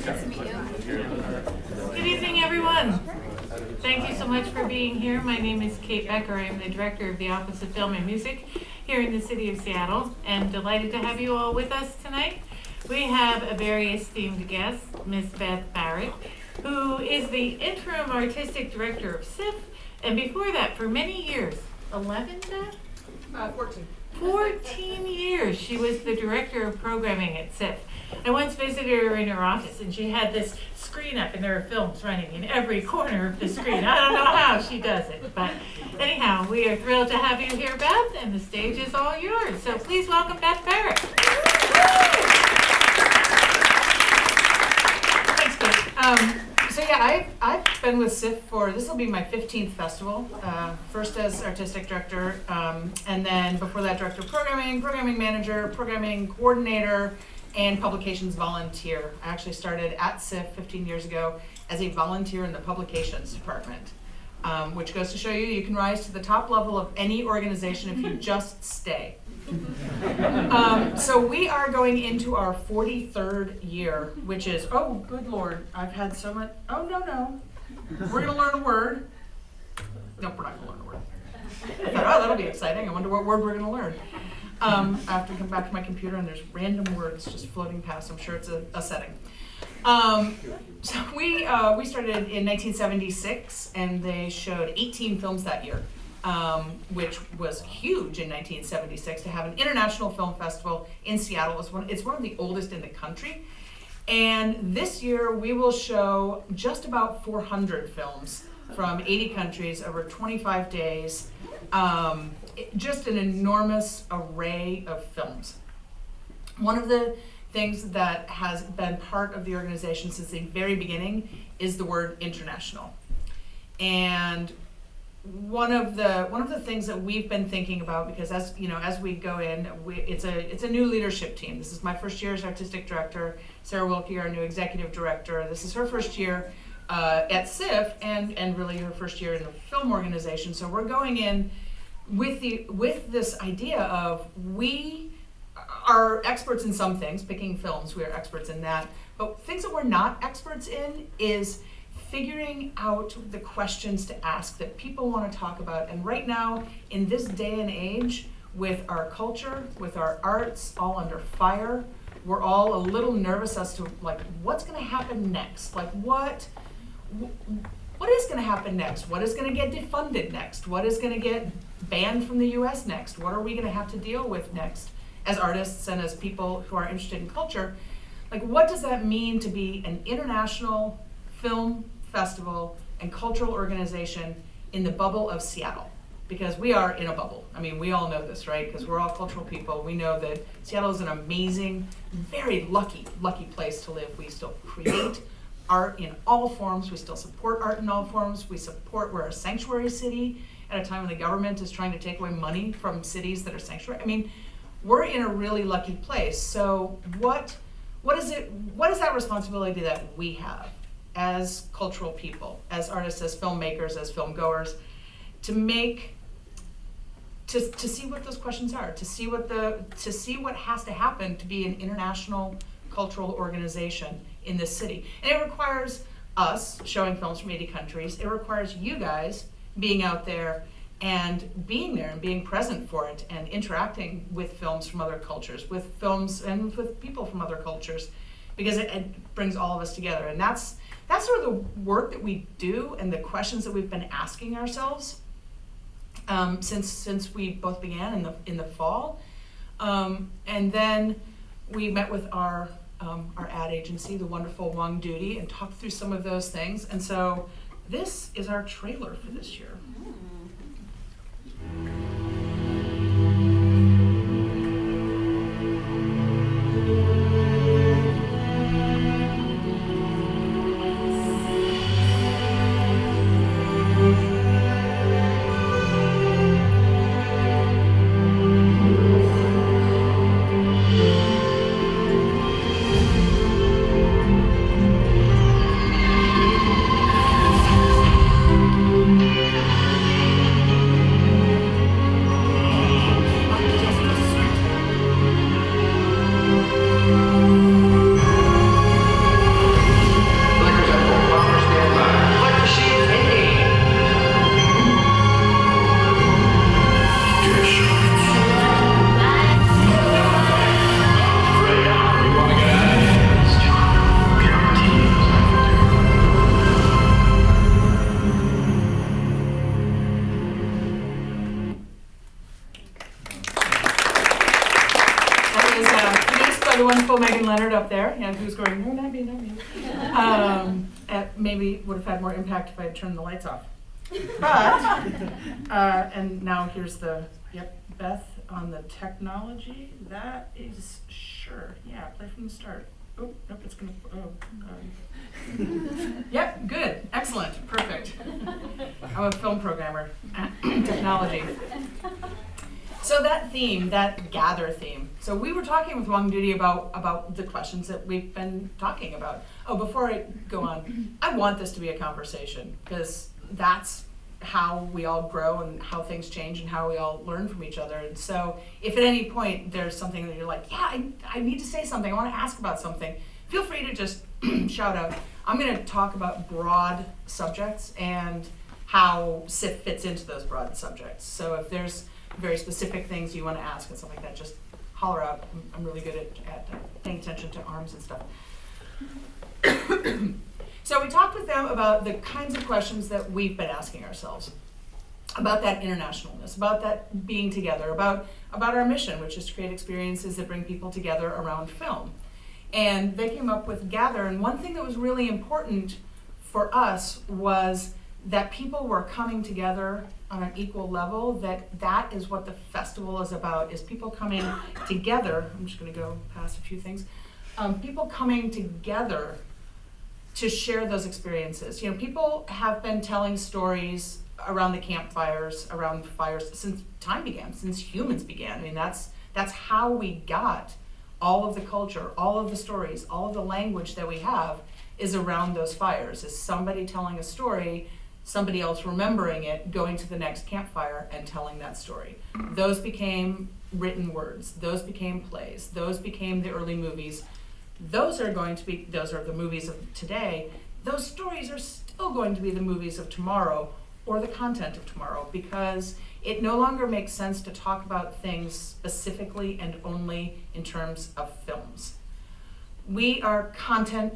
Good evening, everyone. Thank you so much for being here. My name is Kate Becker. I'm the director of the Office of Film and Music here in the city of Seattle, and delighted to have you all with us tonight. We have a very esteemed guest, Miss Beth Barrett, who is the interim artistic director of SIF, and before that, for many years, 11, Beth? 14. 14 years she was the director of programming at SIF. I once visited her in her office and she had this screen up and there are films running in every corner of the screen. I don't know how she does it, but anyhow, we are thrilled to have you here, Beth, and the stage is all yours. So please welcome Beth Barrett. Thanks, Kate. So yeah, I've been with SIF for, this will be my 15th festival, first as artistic director, and then before that director of programming, programming manager, programming coordinator, and publications volunteer. I actually started at SIF 15 years ago as a volunteer in the publications department, which goes to show you can rise to the top level of any organization if you just stay. So we are going into our 43rd year, which is, oh, good Lord, I've had so much, oh, no. We're gonna learn a word. Nope, we're not gonna learn a word. I thought, oh, that'll be exciting. I wonder what word we're gonna learn. I have to come back to my computer and there's random words just floating past. I'm sure it's a setting. So we started in 1976 and they showed 18 films that year. Which was huge in 1976 to have an international film festival in Seattle. It's one of the oldest in the country. And this year we will show just about 400 films from 80 countries over 25 days. Just an enormous array of films. One of the things that has been part of the organization since the very beginning is the word international. And one of the things that we've been thinking about, because as we go in, it's a new leadership team. This is my first year as artistic director. Sarah Wilkie, our new executive director. This is her first year at SIF, and really her first year in the film organization. So we're going in with this idea of we are experts in some things, picking films. We are experts in that, but things that we're not experts in is figuring out the questions to ask that people want to talk about. And right now, in this day and age, with our culture, with our arts all under fire, we're all a little nervous as to what's going to happen next. What is going to happen next? What is going to get defunded next? What is going to get banned from the US next? What are we going to have to deal with next as artists and as people who are interested in culture? What does that mean to be an international film festival and cultural organization in the bubble of Seattle? Because we are in a bubble. I mean, we all know this, right? Because we're all cultural people. We know that Seattle is an amazing, very lucky place to live. We still create art in all forms. We still support art in all forms. We're a sanctuary city at a time when the government is trying to take away money from cities that are sanctuary. I mean, we're in a really lucky place. So what is that responsibility that we have as cultural people, as artists, as filmmakers, as film goers, to see what those questions are, to see what has to happen to be an international cultural organization in this city. And it requires us showing films from 80 countries. It requires you guys being out there and being present for it and interacting with films from other cultures, with films and with people from other cultures, because it brings all of us together. And that's sort of the work that we do and the questions that we've been asking ourselves since we both began in the fall. And then we met with our ad agency, the wonderful Wong Duty, and talked through some of those things. And so this is our trailer for this year. up there, yeah, who's going, no, not me, not me. Maybe would have had more impact if I had turned the lights off. But, and now here's Beth on the technology. That is sure, yeah, play from the start. Oh, nope, it's gonna, Yep, good, excellent, perfect. I'm a film programmer, technology. So that theme, that gather theme. So we were talking with Wang Duty about the questions that we've been talking about. Oh, before I go on, I want this to be a conversation because that's how we all grow and how things change and how we all learn from each other. And so if at any point there's something that you're like, yeah, I need to say something, I want to ask about something, feel free to just shout out. I'm going to talk about broad subjects and how SIF fits into those broad subjects. So if there's very specific things you want to ask and stuff like that, just holler out. I'm really good at paying attention to arms and stuff. So we talked with them about the kinds of questions that we've been asking ourselves, about that internationalness, about that being together, about our mission, which is to create experiences that bring people together around film. And they came up with Gather, and one thing that was really important for us was that people were coming together on an equal level, that is what the festival is about, is people coming together. I'm just gonna go past a few things. People coming together to share those experiences. You know, people have been telling stories around the campfires, around fires, since time began, since humans began. I mean, that's how we got all of the culture, all of the stories, all of the language that we have is around those fires, is somebody telling a story, somebody else remembering it, going to the next campfire and telling that story. Those became written words, those became plays, those became the early movies. Those are the movies of today. Those stories are still going to be the movies of tomorrow or the content of tomorrow, because it no longer makes sense to talk about things specifically and only in terms of films. We are content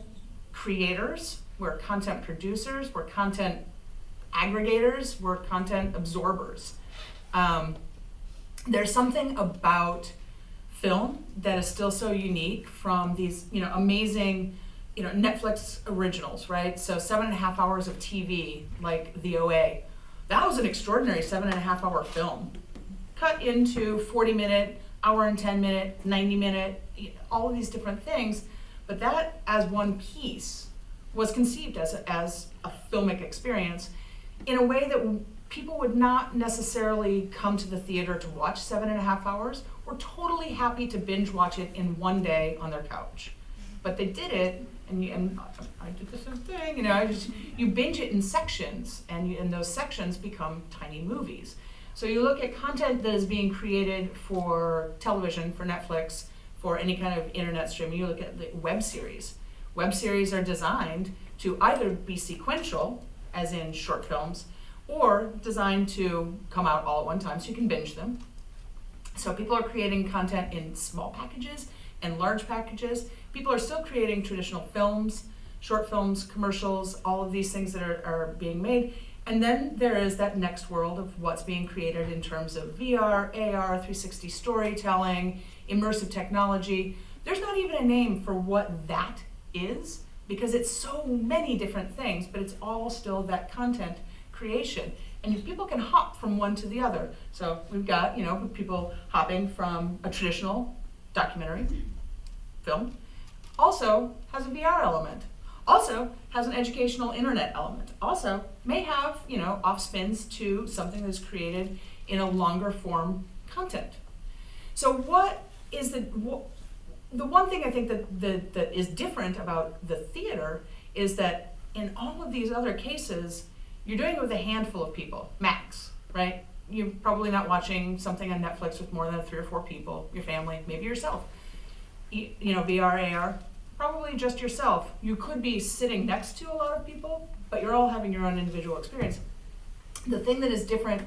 creators, we're content producers, we're content aggregators, we're content absorbers. There's something about film that is still so unique from these, amazing, Netflix originals, right? So 7.5 hours of TV, like The OA. That was an extraordinary 7.5 hour film, cut into 40-minute, hour and 10-minute, 90-minute, all of these different things. But that, as one piece, was conceived as a filmic experience in a way that people would not necessarily come to the theater to watch 7.5 hours. We're totally happy to binge watch it in one day on their couch. But they did it, and I did the same thing, you binge it in sections, and those sections become tiny movies. So you look at content that is being created for television, for Netflix, for any kind of internet streaming, you look at the web series. Web series are designed to either be sequential, as in short films, or designed to come out all at one time so you can binge them. So people are creating content in small packages and large packages. People are still creating traditional films, short films, commercials, all of these things that are being made. And then there is that next world of what's being created in terms of VR, AR, 360 storytelling, immersive technology. There's not even a name for what that is, because it's so many different things, but it's all still that content creation. And people can hop from one to the other. So we've got, people hopping from a traditional documentary film, also has a VR element, also has an educational internet element, also may have, off spins to something that's created in a longer form content. So what is the one thing I think that is different about the theater is that in all of these other cases, you're doing it with a handful of people, max, right? You're probably not watching something on Netflix with more than 3 or 4 people, your family, maybe yourself. VR, AR, probably just yourself. You could be sitting next to a lot of people, but you're all having your own individual experience. The thing that is different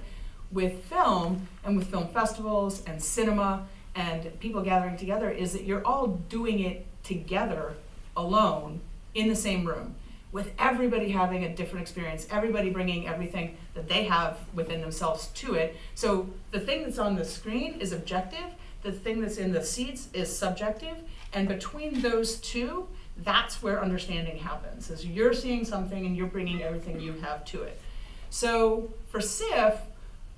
with film and with film festivals and cinema and people gathering together is that you're all doing it together, alone, in the same room, with everybody having a different experience, everybody bringing everything that they have within themselves to it. So the thing that's on the screen is objective, the thing that's in the seats is subjective, And between those two, that's where understanding happens, is you're seeing something and you're bringing everything you have to it. So for SIF,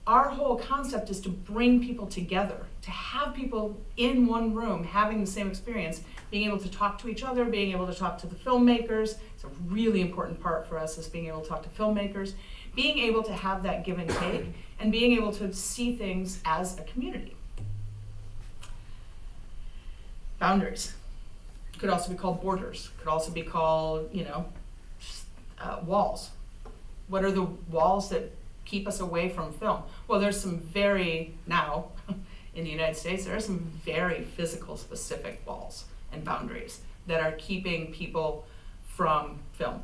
our whole concept is to bring people together, to have people in one room having the same experience, being able to talk to each other, being able to talk to the filmmakers. It's a really important part for us, is being able to talk to filmmakers, being able to have that give and take, and being able to see things as a community. Boundaries. Could also be called borders. Could also be called, walls. What are the walls that keep us away from film? Well, there's some now, in the United States, there are some very physical specific walls and boundaries that are keeping people from film.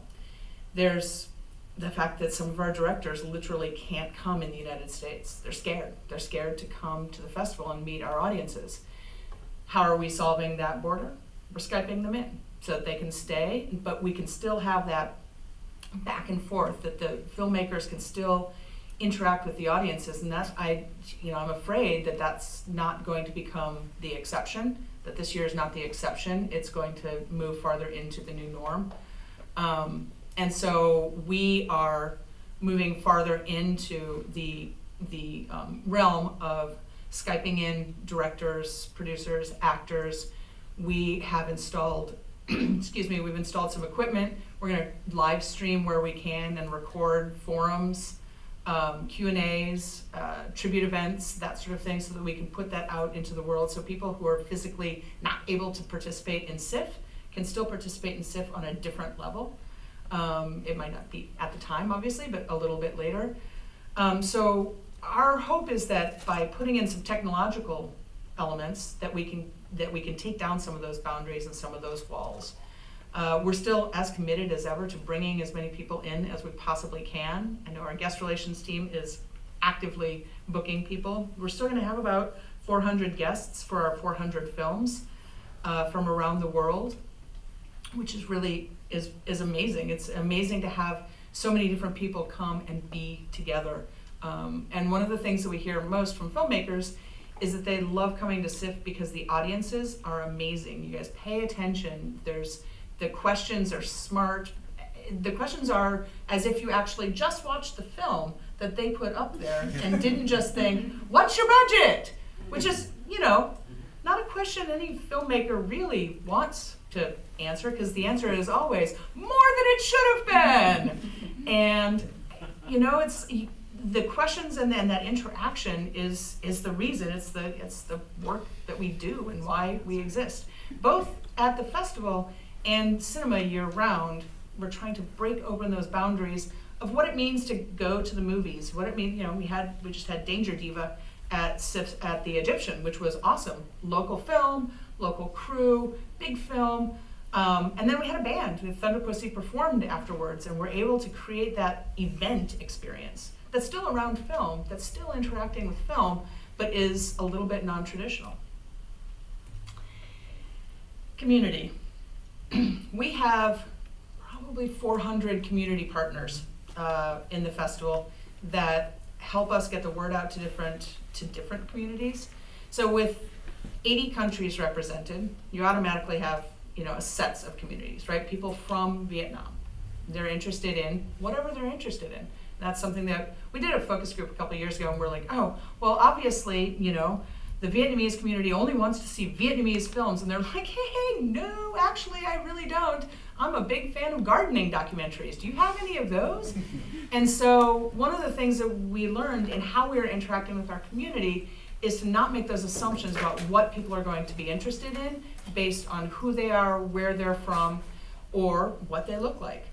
There's the fact that some of our directors literally can't come in the United States. They're scared. They're scared to come to the festival and meet our audiences. How are we solving that border? We're Skyping them in so that they can stay, but we can still have that back and forth, that the filmmakers can still interact with the audiences, and I'm afraid that that's not going to become the exception, that this year is not the exception. It's going to move farther into the new norm. And so we are moving farther into the realm of Skyping in directors, producers, actors. We have installed, we've installed some equipment. We're gonna live stream where we can and record forums, Q&As, tribute events, that sort of thing, so that we can put that out into the world, so people who are physically not able to participate in SIF can still participate in SIF on a different level. It might not be at the time, obviously, but a little bit later. So our hope is that by putting in some technological elements, that we can take down some of those boundaries and some of those walls. We're still as committed as ever to bringing as many people in as we possibly can. I know our guest relations team is actively booking people. We're still going to have about 400 guests for our 400 films from around the world, which is really is amazing. It's amazing to have so many different people come and be together. And one of the things that we hear most from filmmakers is that they love coming to SIF because the audiences are amazing. You guys pay attention. The questions are smart. The questions are as if you actually just watched the film that they put up there and didn't just think, what's your budget? Which is, not a question any filmmaker really wants to answer, because the answer is always more than it should have been. And, it's the questions and then that interaction is the reason. It's the work that we do and why we exist. Both at the festival and cinema year round, we're trying to break open those boundaries of what it means to go to the movies. What it means, we just had Danger Diva at the Egyptian, which was awesome. Local film, local crew, big film. And then we had a band. Thunder Pussy performed afterwards, and we're able to create that event experience that's still around film, that's still interacting with film, but is a little bit non-traditional. Community. We have probably 400 community partners in the festival that help us get the word out to different communities. So with 80 countries represented, you automatically have a sets of communities, right? People from Vietnam. They're interested in whatever they're interested in. That's something that we did a focus group a couple of years ago, and we're like, oh, well, obviously, the Vietnamese community only wants to see Vietnamese films. And they're like, hey, no, actually, I really don't. I'm a big fan of gardening documentaries. Do you have any of those? And so one of the things that we learned in how we are interacting with our community is to not make those assumptions about what people are going to be interested in based on who they are, where they're from, or what they look like.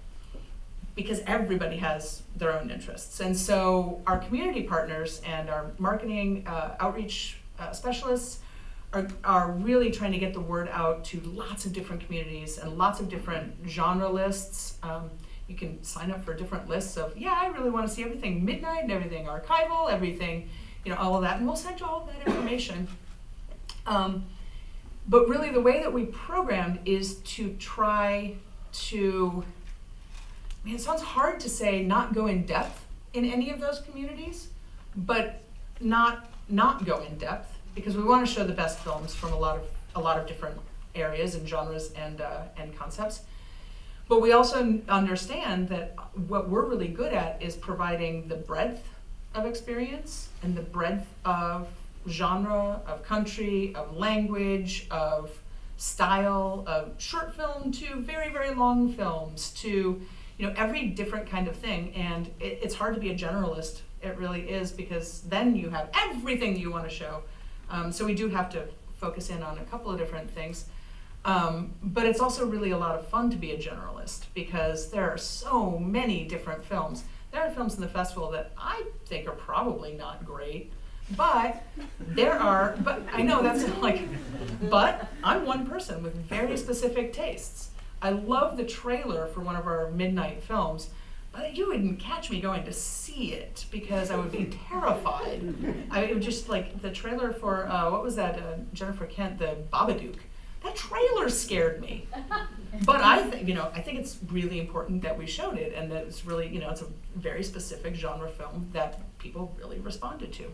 Because everybody has their own interests. And so our community partners and our marketing outreach specialists are really trying to get the word out to lots of different communities and lots of different genre lists. You can sign up for different lists of, I really want to see everything midnight and everything archival, everything, all of that, and we'll send you all of that information. But really the way that we programmed is to try to, it sounds hard to say not go in depth in any of those communities, but not go in depth, because we want to show the best films from a lot of different areas and genres and concepts. But we also understand that what we're really good at is providing the breadth of experience and the breadth of genre, of country, of language, of style, of short film to very, very long films to, every different kind of thing. And it's hard to be a generalist. It really is, because then you have everything you want to show. So we do have to focus in on a couple of different things. But it's also really a lot of fun to be a generalist, because there are so many different films. There are films in the festival that I think are probably not great, but I know that's but I'm one person with very specific tastes. I love the trailer for one of our midnight films, but you wouldn't catch me going to see it because I would be terrified. I would just the trailer for, what was that, Jennifer Kent, the Babadook. That trailer scared me. But I think it's really important that we showed it, and that it's really, it's a very specific genre film that people really responded to.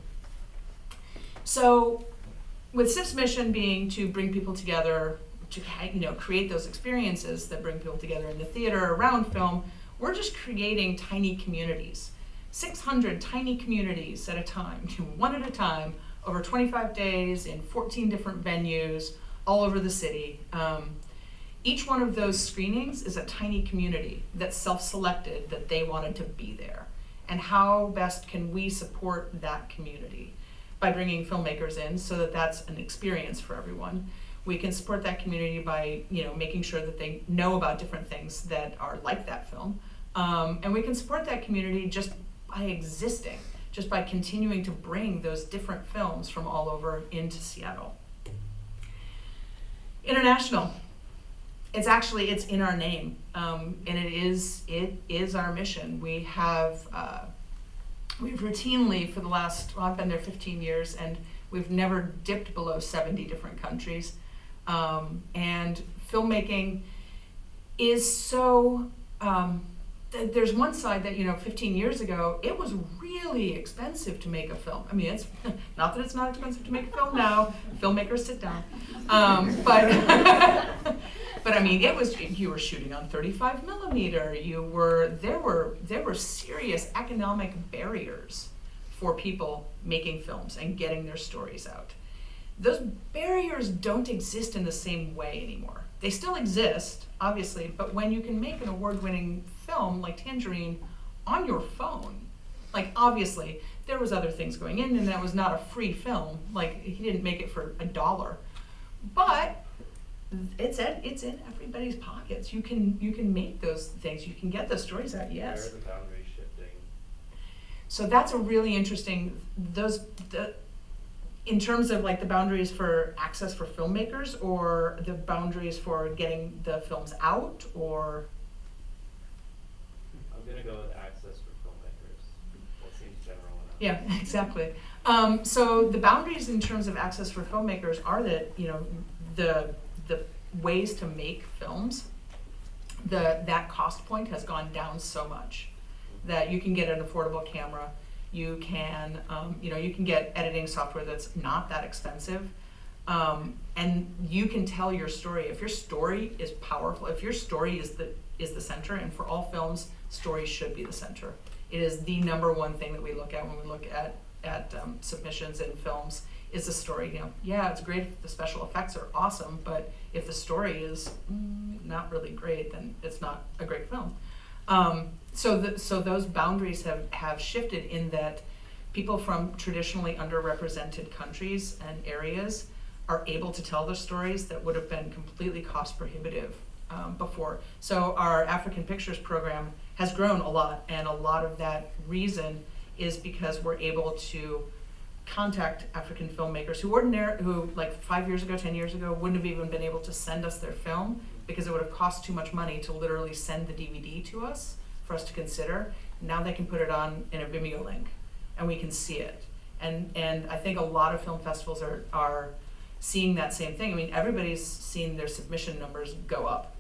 So with SIF's mission being to bring people together, to create those experiences that bring people together in the theater around film, we're just creating tiny communities, 600 tiny communities at a time, one at a time, over 25 days in 14 different venues all over the city. Each one of those screenings is a tiny community that's self-selected that they wanted to be there. And how best can we support that community? By bringing filmmakers in so that that's an experience for everyone. We can support that community by making sure that they know about different things that are like that film. And we can support that community just by existing, just by continuing to bring those different films from all over into Seattle. International. It's in our name, and it is our mission. We've routinely, for the last, I've been there 15 years, and we've never dipped below 70 different countries. And filmmaking is so, there's one side that, 15 years ago, it was really expensive to make a film. I mean, it's not that it's not expensive to make a film now. Filmmakers sit down. But I mean, you were shooting on 35 millimeter. There were serious economic barriers for people making films and getting their stories out. Those barriers don't exist in the same way anymore. They still exist, obviously, but when you can make an award-winning film like Tangerine on your phone, obviously there was other things going in, and that was not a free film. He didn't make it for $1, but it's in everybody's pockets. You can make those things. You can get those stories out. Yes. Where are the boundaries shifting? So that's a really interesting. In terms of the boundaries for access for filmmakers, or the boundaries for getting the films out, or. I'm gonna go with access for filmmakers. That seems general enough. Yeah, exactly. So the boundaries in terms of access for filmmakers are that the ways to make films, that cost point has gone down so much that you can get an affordable camera, you can you can get editing software that's not that expensive, and you can tell your story. If your story is powerful, if your story is the center, and for all films, story should be the center. It is the number one thing that we look at when we look at submissions in films, is the story. Yeah, it's great if the special effects are awesome, but if the story is not really great, then it's not a great film. So those boundaries have shifted in that people from traditionally underrepresented countries and areas are able to tell their stories that would have been completely cost prohibitive before. So our African Pictures program has grown a lot, and a lot of that reason is because we're able to contact African filmmakers who 5 years ago, 10 years ago, wouldn't have even been able to send us their film because it would have cost too much money to literally send the DVD to us for us to consider. Now they can put it on in a Vimeo link, and we can see it. And I think a lot of film festivals are seeing that same thing. I mean, everybody's seen their submission numbers go up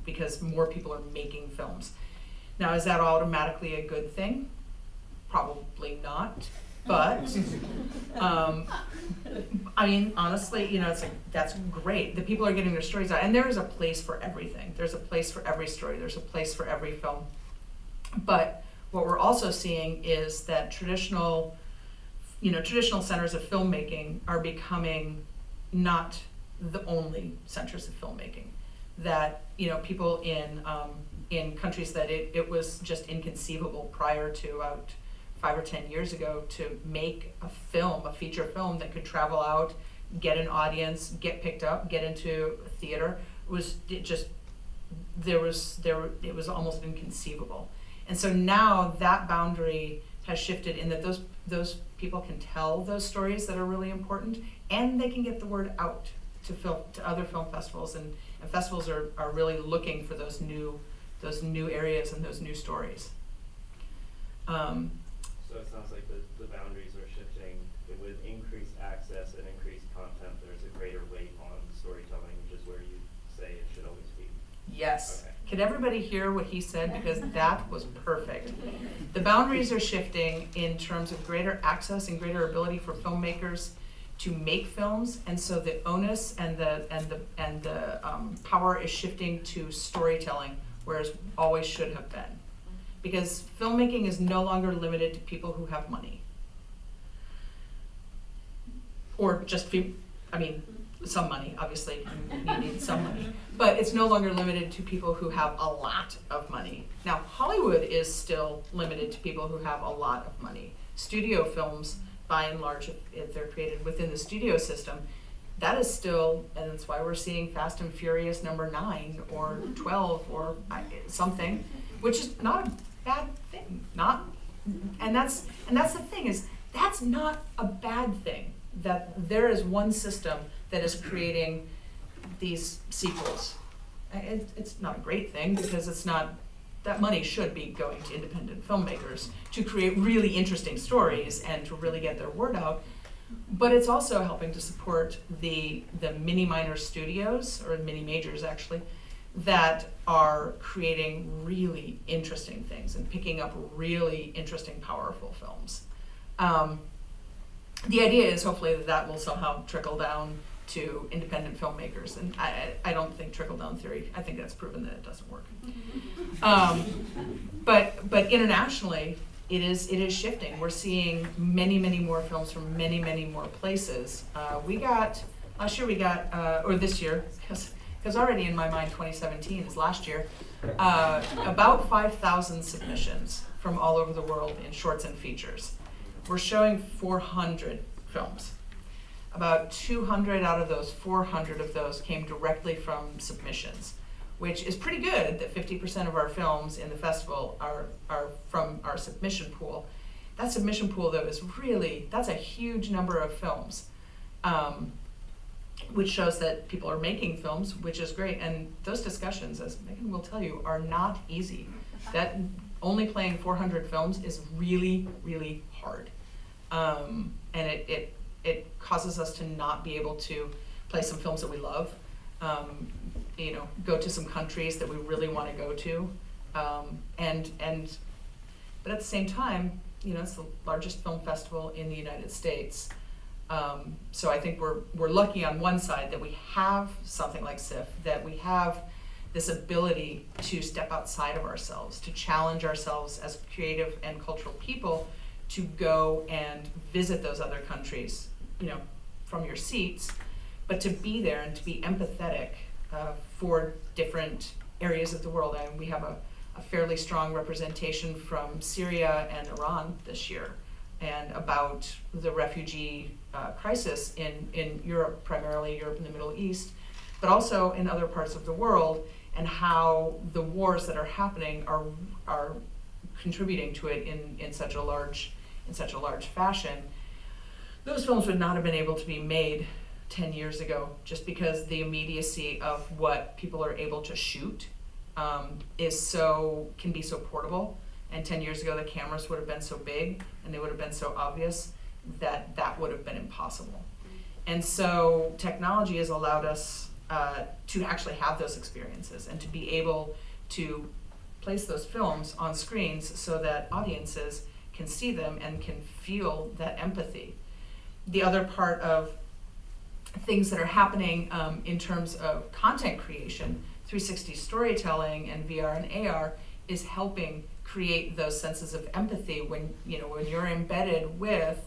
because more people are making films. Now, is that automatically a good thing? Probably not. But I mean, honestly, you know, it's like, that's great. The people are getting their stories out, and there is a place for everything. There's a place for every story. There's a place for every film. But what we're also seeing is that traditional centers of filmmaking are becoming not the only centers of filmmaking. That, you know, people in countries that it was just inconceivable prior to about 5 or 10 years ago to make a feature film that could travel out, get an audience, get picked up, get into a theater, it was almost inconceivable. And so now that boundary has shifted in that those people can tell those stories that are really important, and they can get the word out to other film festivals, and festivals are really looking for those new areas and those new stories. So it sounds like the boundaries are shifting. With increased access and increased content, there's a greater weight on storytelling, which is where you say it should always be. Yes. Okay. Could everybody hear what he said? Because that was perfect. The boundaries are shifting in terms of greater access and greater ability for filmmakers to make films, and so the onus and the power is shifting to storytelling, whereas always should have been. Because filmmaking is no longer limited to people who have money. Or just, some money, obviously, you need some money. But it's no longer limited to people who have a lot of money. Now, Hollywood is still limited to people who have a lot of money. Studio films, by and large, if they're created within the studio system, that is still, and that's why we're seeing Fast and Furious number 9 or 12 or something, which is not a bad thing. And that's the thing, is that's not a bad thing, that there is one system that is creating these sequels. It's not a great thing, because it's not, that money should be going to independent filmmakers to create really interesting stories and to really get their word out. But it's also helping to support the mini minor studios, or mini majors actually, that are creating really interesting things and picking up really interesting, powerful films. The idea is hopefully that will somehow trickle down to independent filmmakers, and I don't think trickle-down theory, I think that's proven that it doesn't work. But internationally, it is shifting. We're seeing many more films from many more places. Last year we got, or this year, because already in my mind 2017 is last year, about 5,000 submissions from all over the world in shorts and features. We're showing 400 films. About 200 out of those 400 of those came directly from submissions, which is pretty good that 50% of our films in the festival are from our submission pool. That submission pool, though, that's a huge number of films, which shows that people are making films, which is great. And those discussions, as Megan will tell you, are not easy. That only playing 400 films is really hard. And it causes us to not be able to play some films that we love, go to some countries that we really want to go to, but at the same time, it's the largest film festival in the United States. So I think we're lucky on one side that we have something like SIF, that we have this ability to step outside of ourselves, to challenge ourselves as creative and cultural people, to go and visit those other countries, from your seats, but to be there and to be empathetic for different areas of the world. And we have a fairly strong representation from Syria and Iran this year, and about the refugee crisis in Europe, primarily Europe and the Middle East, but also in other parts of the world, and how the wars that are happening are contributing to it in such a large fashion. Those films would not have been able to be made 10 years ago, just because the immediacy of what people are able to shoot can be so portable. And 10 years ago, the cameras would have been so big and they would have been so obvious that would have been impossible. And so technology has allowed us to actually have those experiences and to be able to place those films on screens so that audiences can see them and can feel that empathy. The other part of things that are happening in terms of content creation, 360 storytelling and VR and AR is helping create those senses of empathy when you're embedded with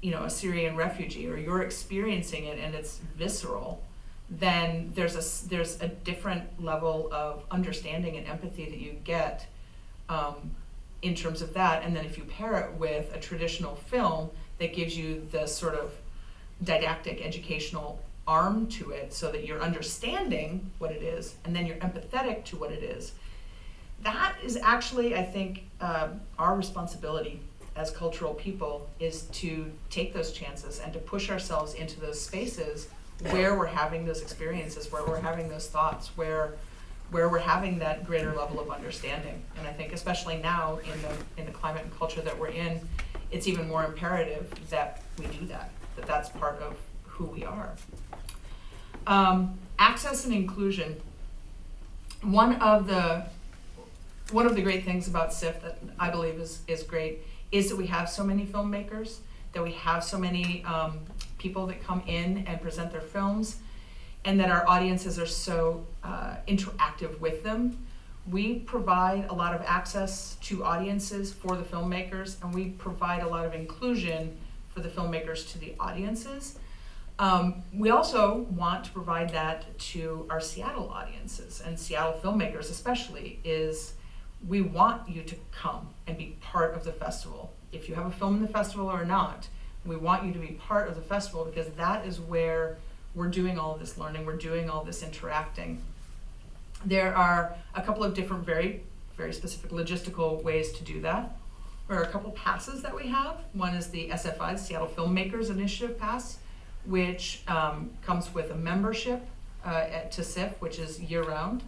a Syrian refugee, or you're experiencing it and it's visceral, then there's a different level of understanding and empathy that you get in terms of that. And then if you pair it with a traditional film that gives you the sort of didactic educational arm to it so that you're understanding what it is and then you're empathetic to what it is, that is actually, I think, our responsibility as cultural people, is to take those chances and to push ourselves into those spaces where we're having those experiences, where we're having those thoughts, where we're having that greater level of understanding. And I think especially now in the climate and culture that we're in, it's even more imperative that we do that that's part of who we are. Access and inclusion. One of the great things about SIF that I believe is great is that we have so many filmmakers, that we have so many people that come in and present their films, and that our audiences are so interactive with them. We provide a lot of access to audiences for the filmmakers, and we provide a lot of inclusion for the filmmakers to the audiences. We also want to provide that to our Seattle audiences, and Seattle filmmakers especially, is we want you to come and be part of the festival. If you have a film in the festival or not, we want you to be part of the festival, because that is where we're doing all of this learning, we're doing all this interacting. There are a couple of different very, very specific logistical ways to do that. There are a couple passes that we have. One is the SFI, the Seattle Filmmakers Initiative Pass, which comes with a membership to SIF, which is year-round.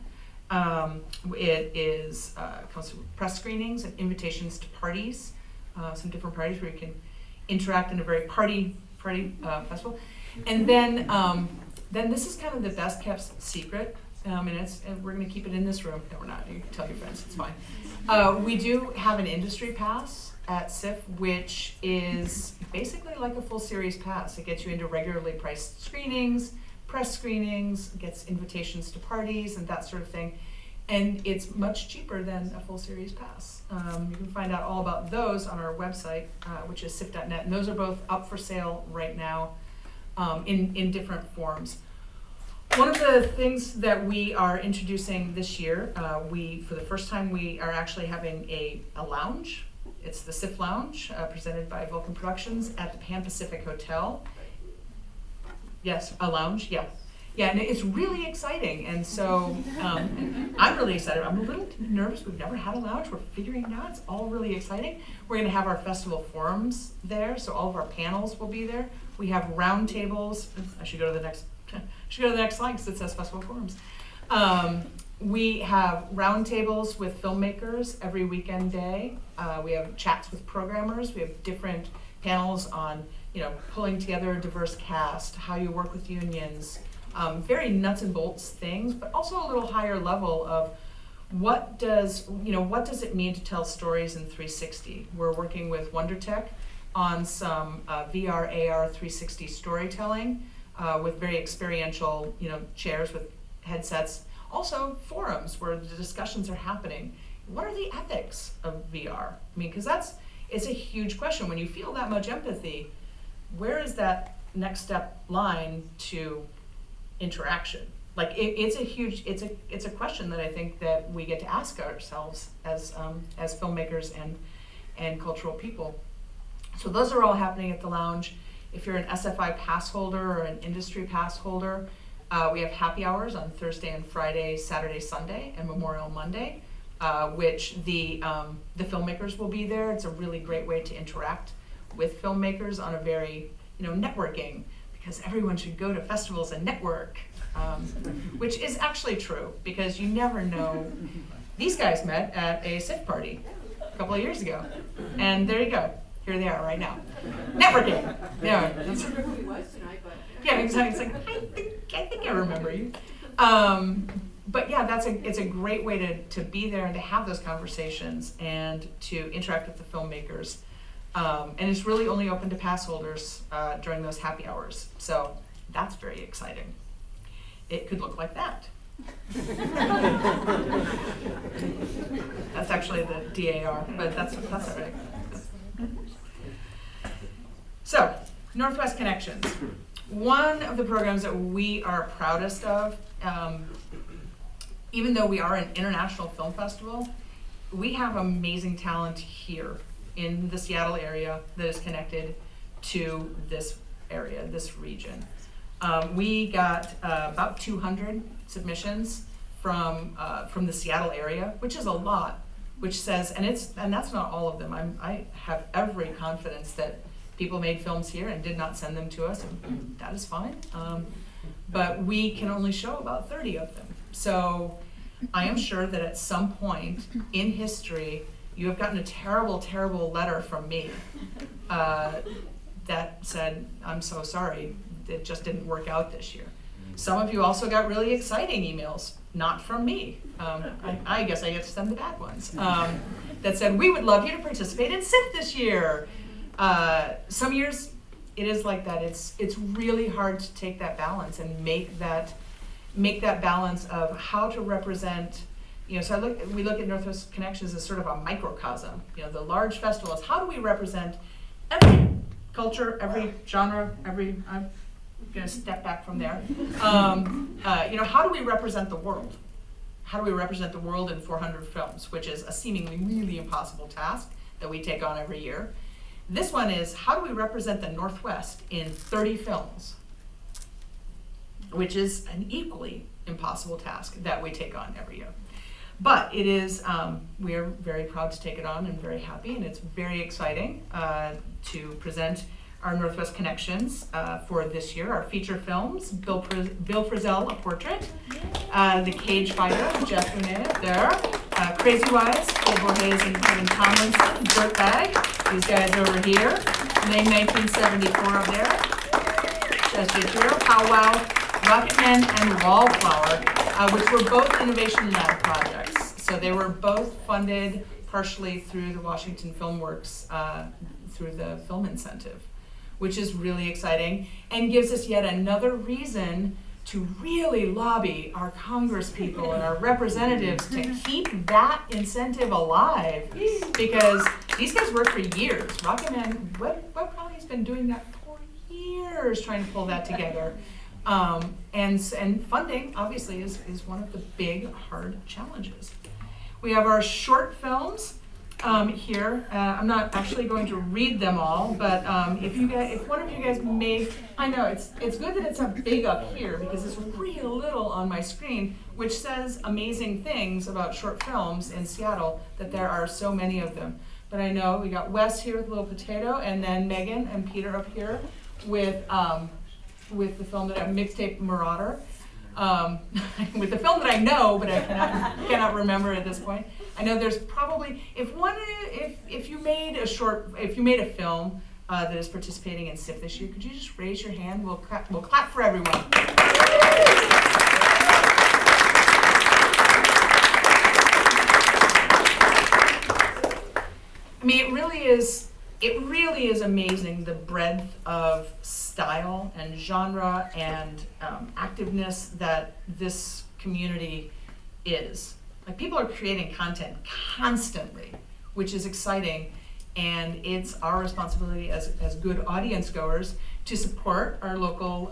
It is comes with press screenings and invitations to parties, some different parties where you can interact in a very party festival. And then this is kind of the best kept secret, and we're going to keep it in this room. No, we're not. You can tell your friends. It's fine. We do have an industry pass at SIF, which is basically like a full series pass. It gets you into regularly priced screenings, press screenings, gets invitations to parties and that sort of thing. And it's much cheaper than a full series pass. You can find out all about those on our website, which is sif.net. And those are both up for sale right now in different forms. One of the things that we are introducing this year, for the first time, we are actually having a lounge. It's the SIF Lounge, presented by Vulcan Productions at the Pan Pacific Hotel. Yes, a lounge, yeah. Yeah, and it's really exciting, and so I'm really excited. I'm a little nervous. We've never had a lounge. We're figuring it out. It's all really exciting. We're going to have our festival forums there, so all of our panels will be there. We have round tables. I should go to the next slide because it says festival forums. We have round tables with filmmakers every weekend day. We have chats with programmers. We have different panels on pulling together a diverse cast, how you work with unions, very nuts and bolts things, but also a little higher level of what does it mean to tell stories in 360. We're working with WonderTech on some VR, AR 360 storytelling with very experiential, chairs with headsets. Also forums where the discussions are happening. What are the ethics of VR? I mean, because it's a huge question. When you feel that much empathy, where is that next step line to interaction? Like it's a question that I think that we get to ask ourselves as filmmakers and cultural people. So those are all happening at the lounge. If you're an SFI pass holder or an industry pass holder, we have happy hours on Thursday and Friday, Saturday, Sunday, and Memorial Monday, which the filmmakers will be there. It's a really great way to interact with filmmakers on a very, networking, because everyone should go to festivals and network, which is actually true, because you never know. These guys met at a SIF party a couple of years ago, and there you go. Here they are right now, networking. Yeah, yeah, exactly. It's like I think I remember you. But yeah, it's a great way to be there and to have those conversations and to interact with the filmmakers. And it's really only open to pass holders during those happy hours. So That's very exciting. It could look like that. That's actually the DAR, but that's all right. So, Northwest Connections. One of the programs that we are proudest of, even though we are an international film festival, we have amazing talent here in the Seattle area that is connected to this area, this region. We got about 200 submissions from the Seattle area, which is a lot, which says, and that's not all of them. I have every confidence that people made films here and did not send them to us, and that is fine. But we can only show about 30 of them. So I am sure that at some point in history, you have gotten a terrible, terrible letter from me that said, I'm so sorry, it just didn't work out this year. Some of you also got really exciting emails, not from me. I guess I get to send the bad ones, that said, we would love you to participate in SIF this year. Some years it is like that. It's really hard to take that balance and make that balance of how to represent, so we look at Northwest Connections as sort of a microcosm. The large festival is how do we represent every culture, every genre, I'm gonna step back from there. How do we represent the world? How do we represent the world in 400 films, which is a seemingly really impossible task that we take on every year. This one is, how do we represent the Northwest in 30 films? Which is an equally impossible task that we take on every year. But it is, we are very proud to take it on and very happy, and it's very exciting to present our Northwest Connections for this year. Our feature films, Bill Frisell, A Portrait, The Cage Fighter, Jeff Unet there, Crazy Wise, Cole Borges and Kevin Tomlinson, Dirtbag, these guys over here, May 1974 up there, Chester Hero, Pow Wow, Rocket Man, and Wallflower, which were both Innovation Lab projects. So they were both funded partially through the Washington Film Works, through the film incentive, which is really exciting and gives us yet another reason to really lobby our Congress people and our representatives to keep that incentive alive, because these guys work for years. Rocket Man, Web probably has been doing that for years, trying to pull that together. And funding, obviously, is one of the big, hard challenges. We have our short films here. I'm not actually going to read them all, but if one of you guys may, I know it's good that it's up big up here because it's real little on my screen, which says amazing things about short films in Seattle, that there are so many of them. But I know we got Wes here with Little Potato, and then Megan and Peter up here with the film that I Mixtape Marauder. With the film that I know, but I cannot remember at this point. I know there's probably, if you made a film that is participating in SIF this year, could you just raise your hand? We'll clap for everyone. I mean, it really is amazing, the breadth of style and genre and activeness that this community is. Like, people are creating content constantly, which is exciting, and it's our responsibility as good audience goers to support our local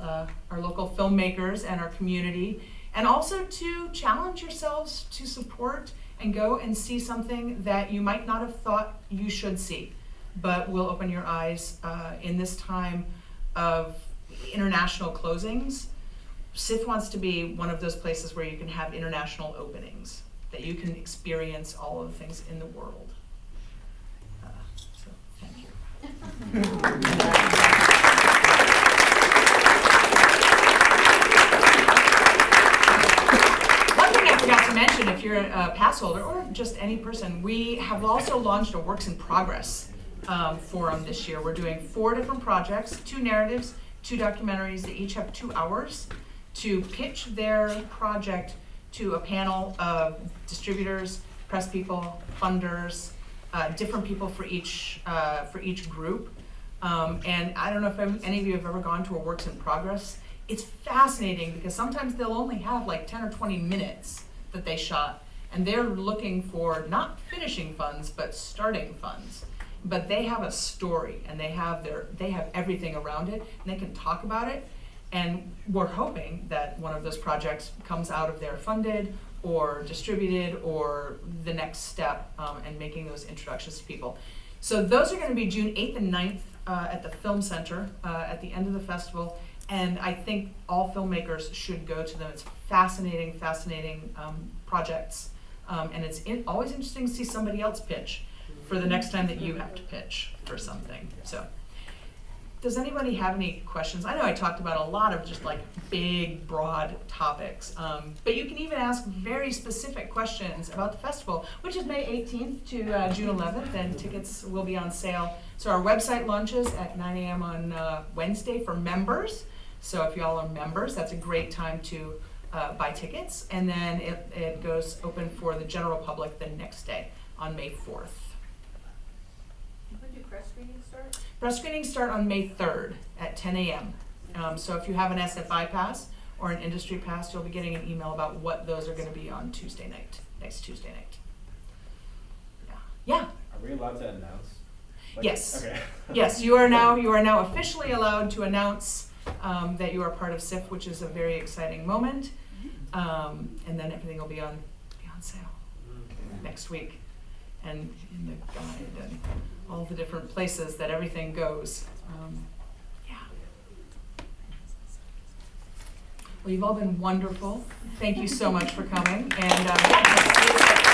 filmmakers and our community, and also to challenge yourselves to support and go and see something that you might not have thought you should see, but will open your eyes in this time of international closings. SIF wants to be one of those places where you can have international openings, that you can experience all of the things in the world. So, thank you. One thing I forgot to mention, if you're a pass holder or just any person, we have also launched a Works in Progress forum this year. We're doing 4 different projects, 2 narratives, 2 documentaries that each have 2 hours to pitch their project to a panel of distributors, press people, funders, different people for each group. And I don't know if any of you have ever gone to a Works in Progress. it's fascinating because sometimes they'll only have like 10 or 20 minutes that they shot, and they're looking for not finishing funds, but starting funds. But they have a story, and they have everything around it, and they can talk about it. And we're hoping that one of those projects comes out of there funded or distributed or the next step, and making those introductions to people. So those are gonna be June 8th and 9th at the Film Center at the end of the festival. And I think all filmmakers should go to them. It's fascinating projects. And it's always interesting to see somebody else pitch for the next time that you have to pitch for something. So, does anybody have any questions? I know I talked about a lot of just like big, broad topics, but you can even ask very specific questions about the festival, which is May 18th to June 11th, and tickets will be on sale. So our website launches at 9 a.m. on Wednesday for members. So if y'all are members, that's a great time to buy tickets. And then it goes open for the general public the next day on May 4th. When do press screenings start? Press screenings start on May 3rd at 10 a.m. So if you have an SFI pass or an industry pass, you'll be getting an email about what those are going to be on Tuesday night, next Tuesday night. Yeah. Are we allowed to announce? Yes. Okay. Yes, you are now officially allowed to announce that you are part of SIF, which is a very exciting moment. And then everything will be on sale next week, and in the guide and all the different places that everything goes. Yeah. Well, you've all been wonderful. Thank you so much for coming. And